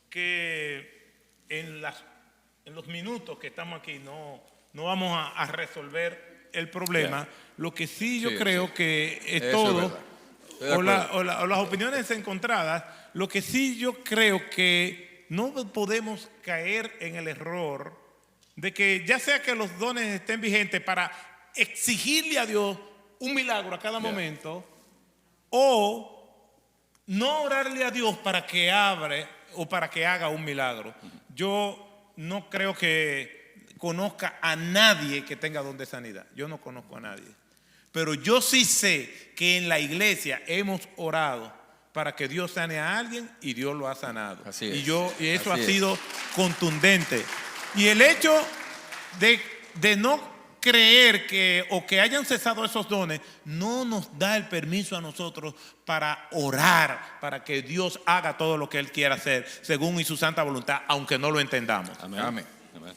que en los minutos que estamos aquí no vamos a resolver el problema. Lo que sí yo creo que es todo, o las opiniones encontradas, lo que sí yo creo que no podemos caer en el error de que, ya sea que los dones estén vigentes para exigirle a Dios un milagro a cada momento, o no orarle a Dios para que abre o para que haga un milagro. Yo no creo que conozca a nadie que tenga don de sanidad. Yo no conozco a nadie. Pero yo sí sé que en la iglesia hemos orado para que Dios sane a alguien y Dios lo ha sanado. Así es. Y eso ha sido contundente. Y el hecho de no creer que o que hayan cesado esos dones no nos da el permiso a nosotros para orar, para que Dios haga todo lo que Él quiera hacer según y su santa voluntad, aunque no lo entendamos. Amén. Amén. Amén.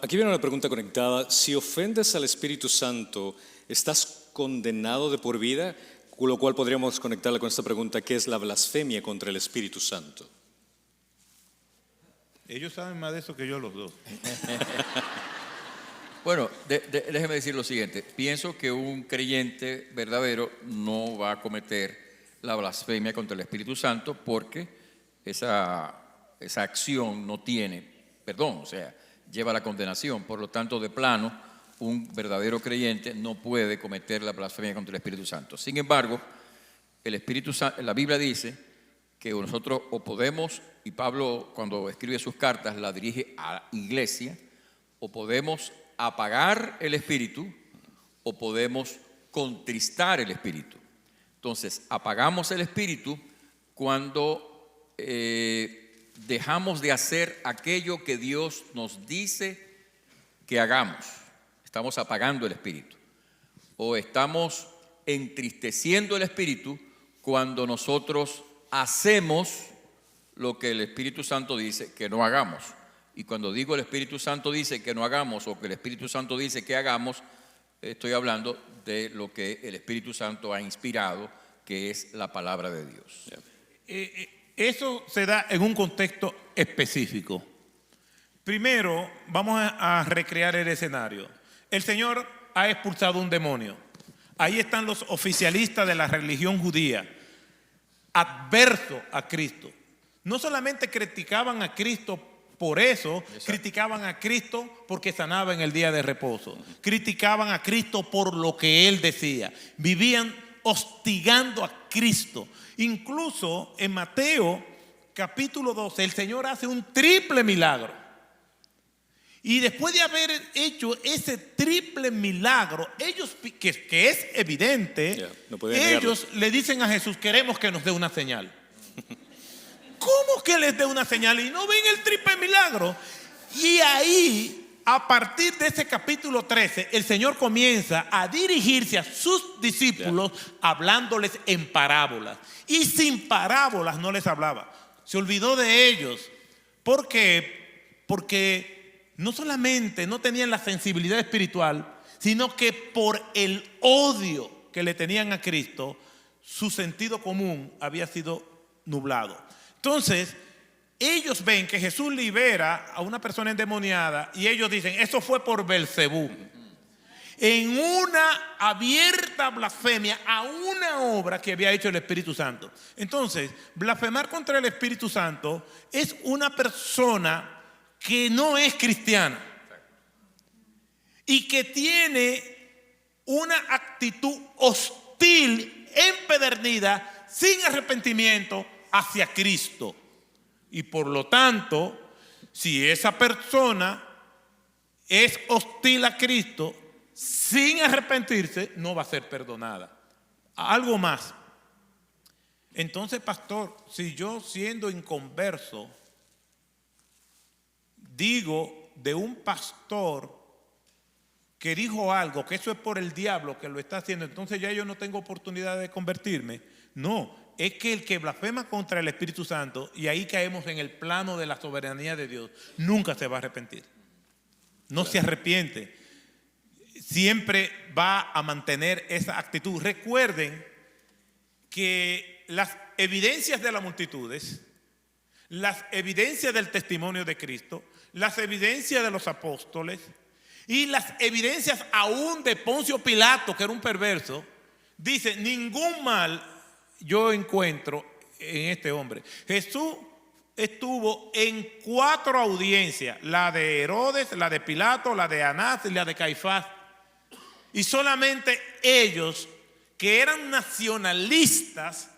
Aquí viene una pregunta conectada. Si ofendes al Espíritu Santo, ¿estás condenado de por vida? Con lo cual podríamos conectarla con esta pregunta: ¿qué es la blasfemia contra el Espíritu Santo? Ellos saben más de eso que yo los dos. Bueno, déjeme decir lo siguiente. Pienso que un creyente verdadero no va a cometer la blasfemia contra el Espíritu Santo porque esa acción no tiene perdón, o sea, lleva a la condenación. Por lo tanto, de plano, un verdadero creyente no puede cometer la blasfemia contra el Espíritu Santo. Sin embargo, el Espíritu Santo, la Biblia dice que nosotros o podemos, y Pablo cuando escribe sus cartas la dirige a la iglesia, o podemos apagar el Espíritu o podemos contristar el Espíritu. Entonces, apagamos el Espíritu cuando dejamos de hacer aquello que Dios nos dice que hagamos. Estamos apagando el Espíritu. O estamos entristeciendo el Espíritu cuando nosotros hacemos lo que el Espíritu Santo dice que no hagamos. Y cuando digo el Espíritu Santo dice que no hagamos o que el Espíritu Santo dice que hagamos, estoy hablando de lo que el Espíritu Santo ha inspirado, que es la palabra de Dios. Eso se da en un contexto específico. Primero, vamos a recrear el escenario. El Señor ha expulsado un demonio. Ahí están los oficialistas de la religión judía, adversos a Cristo. No solamente criticaban a Cristo por eso, exacto, criticaban a Cristo porque sanaba en el día de reposo. Criticaban a Cristo por lo que Él decía. Vivían hostigando a Cristo. Incluso en Mateo capítulo 12 el Señor hace un triple milagro. Y después de haber hecho ese triple milagro, ellos, que es evidente, ellos le dicen a Jesús: queremos que nos dé una señal. ¿Cómo que les dé una señal? Y no ven el triple milagro. Y ahí, a partir de ese capítulo 13, el Señor comienza a dirigirse a sus discípulos hablándoles en parábolas. Y sin parábolas no les hablaba. Se olvidó de ellos. ¿Por qué? Porque no solamente no tenían la sensibilidad espiritual, sino que por el odio que le tenían a Cristo, su sentido común había sido nublado. Entonces, ellos ven que Jesús libera a una persona endemoniada y ellos dicen: eso fue por Belcebú. En una abierta blasfemia a una obra que había hecho el Espíritu Santo. Entonces, blasfemar contra el Espíritu Santo es una persona que no es cristiana y que tiene una actitud hostil, empedernida, sin arrepentimiento hacia Cristo. Y por lo tanto, si esa persona es hostil a Cristo sin arrepentirse, no va a ser perdonada. Algo más. Entonces, pastor, si yo, siendo inconverso, digo de un pastor que dijo algo, que eso es por el diablo que lo está haciendo, entonces ya yo no tengo oportunidad de convertirme. No, es que el que blasfema contra el Espíritu Santo, y ahí caemos en el plano de la soberanía de Dios, nunca se va a arrepentir. No se arrepiente. Siempre va a mantener esa actitud. Recuerden que las evidencias de las multitudes, las evidencias del testimonio de Cristo, las evidencias de los apóstoles y las evidencias aún de Poncio Pilato, que era un perverso, dice: ningún mal yo encuentro en este hombre. Jesús estuvo en 4 audiencias: la de Herodes, la de Pilato, la de Anás y la de Caifás. Y solamente ellos, que eran nacionalistas,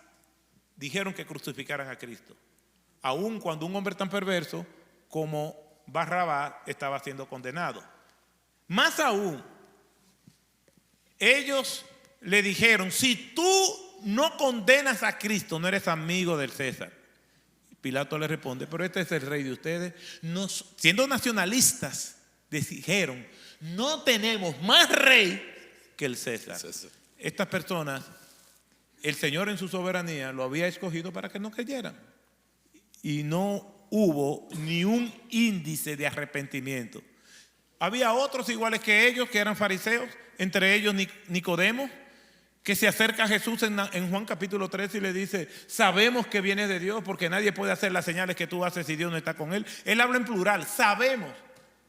dijeron que crucificaran a Cristo, aun cuando un hombre tan perverso como Barrabás estaba siendo condenado. Más aún, ellos le dijeron: si tú no condenas a Cristo, no eres amigo del César. Pilato le responde: pero este es el rey de ustedes. Siendo nacionalistas, dijeron, no tenemos más rey que el César. Estas personas, el Señor en su soberanía lo había escogido para que no creyeran. Y no hubo ni un índice de arrepentimiento. Había otros iguales que ellos, que eran fariseos, entre ellos Nicodemo, que se acerca a Jesús en Juan capítulo 3 y le dice, sabemos que vienes de Dios porque nadie puede hacer las señales que tú haces si Dios no está con él. Él habla en plural, sabemos.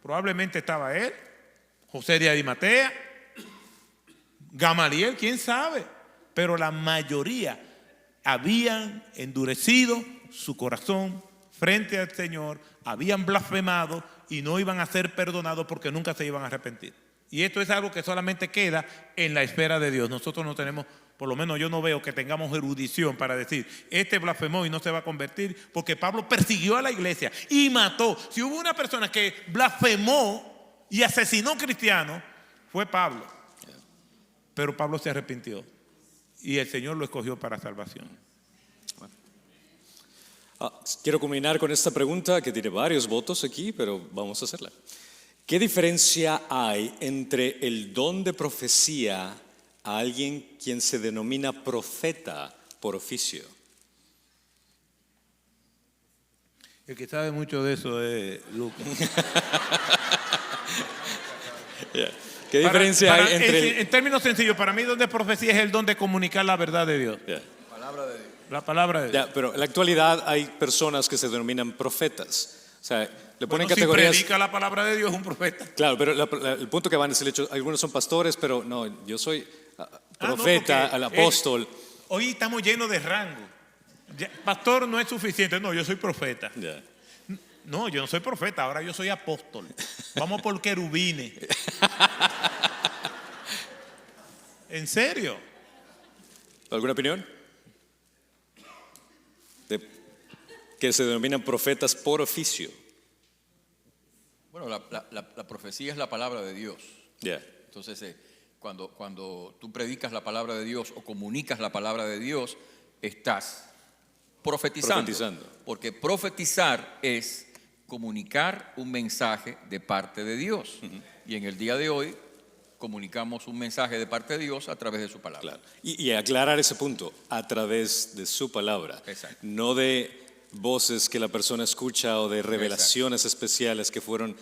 Probablemente estaba él, José de Arimatea, Gamaliel, quién sabe. Pero la mayoría habían endurecido su corazón frente al Señor, habían blasfemado y no iban a ser perdonados porque nunca se iban a arrepentir. Y esto es algo que solamente queda en la esfera de Dios. Nosotros no tenemos, por lo menos yo no veo que tengamos erudición para decir, este blasfemó y no se va a convertir, porque Pablo persiguió a la iglesia y mató. Si hubo una persona que blasfemó y asesinó cristianos, fue Pablo. Pero Pablo se arrepintió y el Señor lo escogió para salvación. Quiero culminar con esta pregunta que tiene varios votos aquí, pero vamos a hacerla. ¿Qué diferencia hay entre el don de profecía a alguien quien se denomina profeta por oficio? El que sabe mucho de eso es Lucas. ¿Qué diferencia hay entre en términos sencillos, para mí el don de profecía es el don de comunicar la verdad de Dios. La palabra de Dios. Pero en la actualidad hay personas que se denominan profetas. O sea, le ponen Bueno, categorías. si predica la palabra de Dios es un profeta. Claro, pero el punto que van es el hecho, algunos son pastores, pero no, yo soy profeta, al apóstol. Hoy estamos llenos de rango. Pastor no es suficiente, no, yo soy profeta. Yeah. No, yo no soy profeta, ahora yo soy apóstol. Vamos por querubines. ¿En serio? ¿Alguna opinión? Que se denominan profetas por oficio. Bueno, la profecía es la palabra de Dios. Yeah. Entonces, cuando tú predicas la palabra de Dios o comunicas la palabra de Dios, estás profetizando. Porque profetizar es comunicar un mensaje de parte de Dios. Y en el día de hoy comunicamos un mensaje de parte de Dios a través de su palabra. Claro. Y aclarar ese punto, a través de su palabra. Exacto. No de voces que la persona escucha o de revelaciones especiales que fueron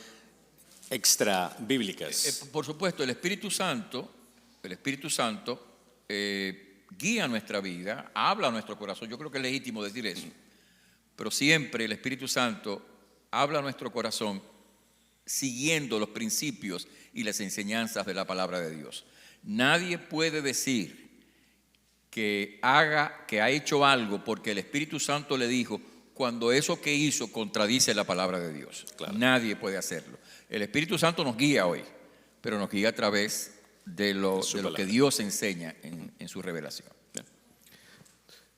extra bíblicas. Por supuesto, el Espíritu Santo guía nuestra vida, habla a nuestro corazón. Yo creo que es legítimo decir eso. Pero siempre el Espíritu Santo habla a nuestro corazón siguiendo los principios y las enseñanzas de la palabra de Dios. Nadie puede decir que ha hecho algo porque el Espíritu Santo le dijo cuando eso que hizo contradice la palabra de Dios. Claro. Nadie puede hacerlo. El Espíritu Santo nos guía hoy, pero nos guía a través de lo que Dios enseña en su revelación.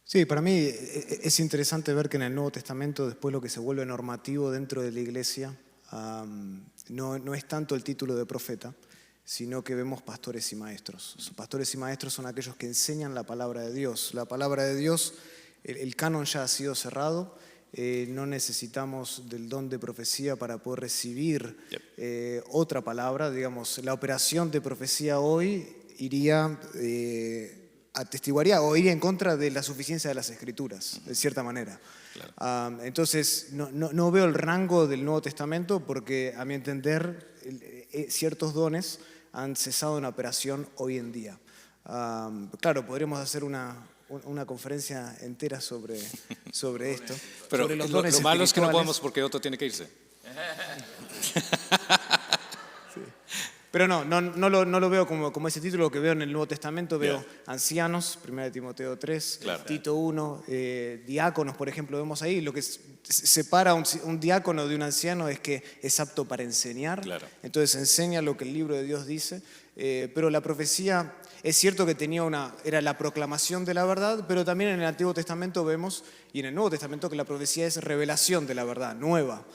Sí, para mí es interesante ver que en el Nuevo Testamento después lo que se vuelve normativo dentro de la iglesia no es tanto el título de profeta, sino que vemos pastores y maestros. Los pastores y maestros son aquellos que enseñan la palabra de Dios. La palabra de Dios, el canon ya ha sido cerrado, no necesitamos del don de profecía para poder recibir otra palabra. Digamos, la operación de profecía hoy iría atestiguaría o iría en contra de la suficiencia de las Escrituras, de cierta manera. Claro. Entonces, no veo el rango del Nuevo Testamento porque, a mi entender, ciertos dones han cesado en operación hoy en día. Claro, podríamos hacer una conferencia entera sobre esto. Pero sobre los lo dones malo es que no espirituales. podemos porque otro tiene que irse. Sí. Pero no lo veo como ese título. Lo que veo en el Nuevo Testamento, veo ancianos, 1 Timoteo 3, claro. Tito 1, diáconos, por ejemplo, vemos ahí. Lo que separa un diácono de un anciano es que es apto para enseñar. Claro. Entonces enseña lo que el libro de Dios dice. pero la profecía es cierto que era la proclamación de la verdad, pero también en el Antiguo Testamento vemos, y en el Nuevo Testamento, que la profecía es revelación de la verdad, nueva,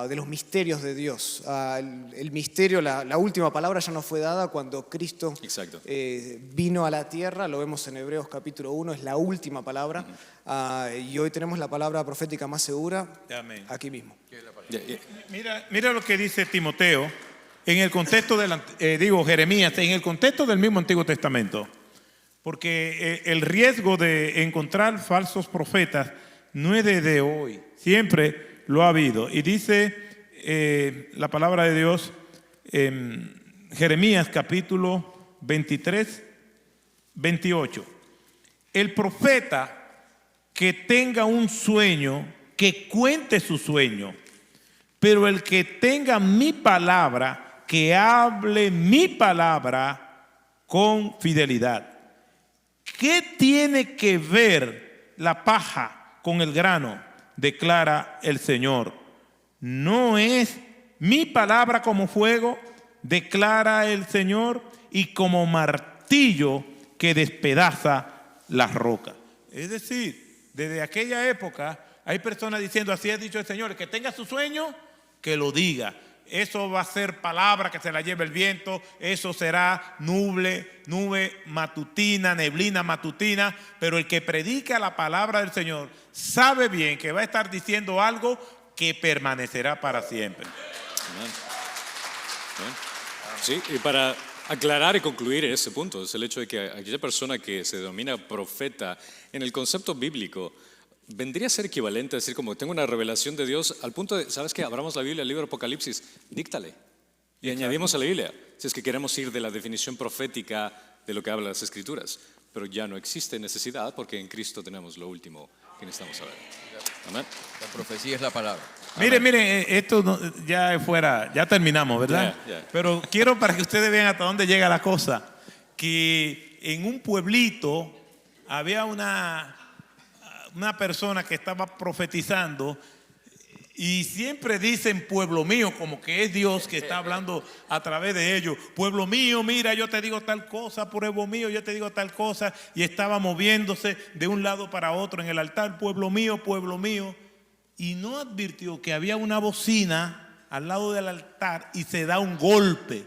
de los misterios de Dios. El misterio, la última palabra ya nos fue dada cuando Cristo Exacto. vino a la tierra, lo vemos en Hebreos capítulo 1, es la última palabra, y hoy tenemos la palabra profética más segura Amén. aquí mismo. Mira lo que dice Timoteo en el contexto Jeremías, en el contexto del mismo Antiguo Testamento. Porque el riesgo de encontrar falsos profetas no es de hoy, siempre lo ha habido. Y dice la palabra de Dios en Jeremías capítulo 23, 28. El profeta que tenga un sueño, que cuente su sueño, pero el que tenga mi palabra, que hable mi palabra con fidelidad. ¿Qué tiene que ver la paja con el grano? Declara el Señor. ¿No es mi palabra como fuego? Declara el Señor, y como martillo que despedaza las rocas. Es decir, desde aquella época hay personas diciendo, así ha dicho el Señor, el que tenga su sueño, que lo diga. Eso va a ser palabra que se la lleve el viento, eso será nube matutina, neblina matutina, pero el que predica la palabra del Señor sabe bien que va a estar diciendo algo que permanecerá para siempre. Amén. Sí, y para aclarar y concluir ese punto, es el hecho de que aquella persona que se denomina profeta en el concepto bíblico vendría a ser equivalente a decir, como tengo una revelación de Dios, al punto de, ¿sabes qué? Abramos la Biblia, el libro de Apocalipsis, díctale. Y añadimos a la Biblia, si es que queremos ir de la definición profética de lo que hablan las Escrituras. Pero ya no existe necesidad porque en Cristo tenemos lo último que necesitamos saber. Amén. La profecía es la palabra. Miren, esto ya terminamos, ¿verdad? Ya. Pero quiero para que ustedes vean hasta dónde llega la cosa, que en un pueblito había una persona que estaba profetizando y siempre dicen pueblo mío, como que es Dios que está hablando a través de ellos. Pueblo mío, mira, yo te digo tal cosa, pueblo mío, yo te digo tal cosa. Y estaba moviéndose de un lado para otro en el altar, pueblo mío, y no advirtió que había una bocina al lado del altar y se da un golpe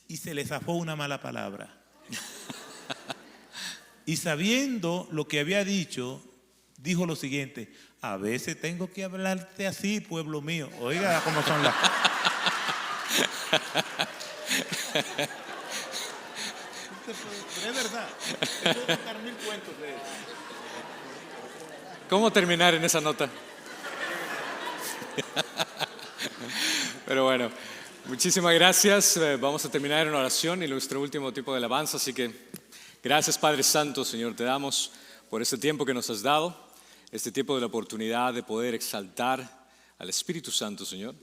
y se le zafó una mala palabra. Y sabiendo lo que había dicho, dijo lo siguiente: a veces tengo que hablarte así, pueblo mío. Oiga cómo son las... Pero es verdad. Te puedo contar 1000 cuentos de eso. ¿Cómo terminar en esa nota? Pero bueno, muchísimas gracias. Vamos a terminar en oración y nuestro último tipo de alabanza. Así que gracias, Padre Santo, Señor, te damos por este tiempo que nos has dado. Este tiempo de la oportunidad de poder exaltar al Espíritu Santo, Señor.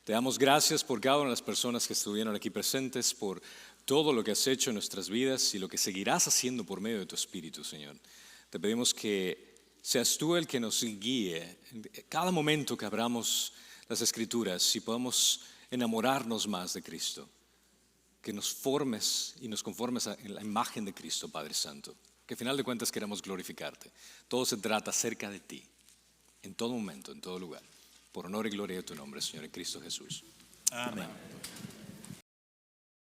Te damos gracias por cada una de las personas que estuvieron aquí presentes, por todo lo que has hecho en nuestras vidas y lo que seguirás haciendo por medio de tu Espíritu, Señor. Te pedimos que seas tú el que nos guíe en cada momento que abramos las Escrituras y podamos enamorarnos más de Cristo. Que nos formes y nos conformes en la imagen de Cristo, Padre Santo. Que al final de cuentas queramos glorificarte. Todo se trata acerca de ti, en todo momento, en todo lugar. Por honor y gloria de tu nombre, Señor, en Cristo Jesús. Amén.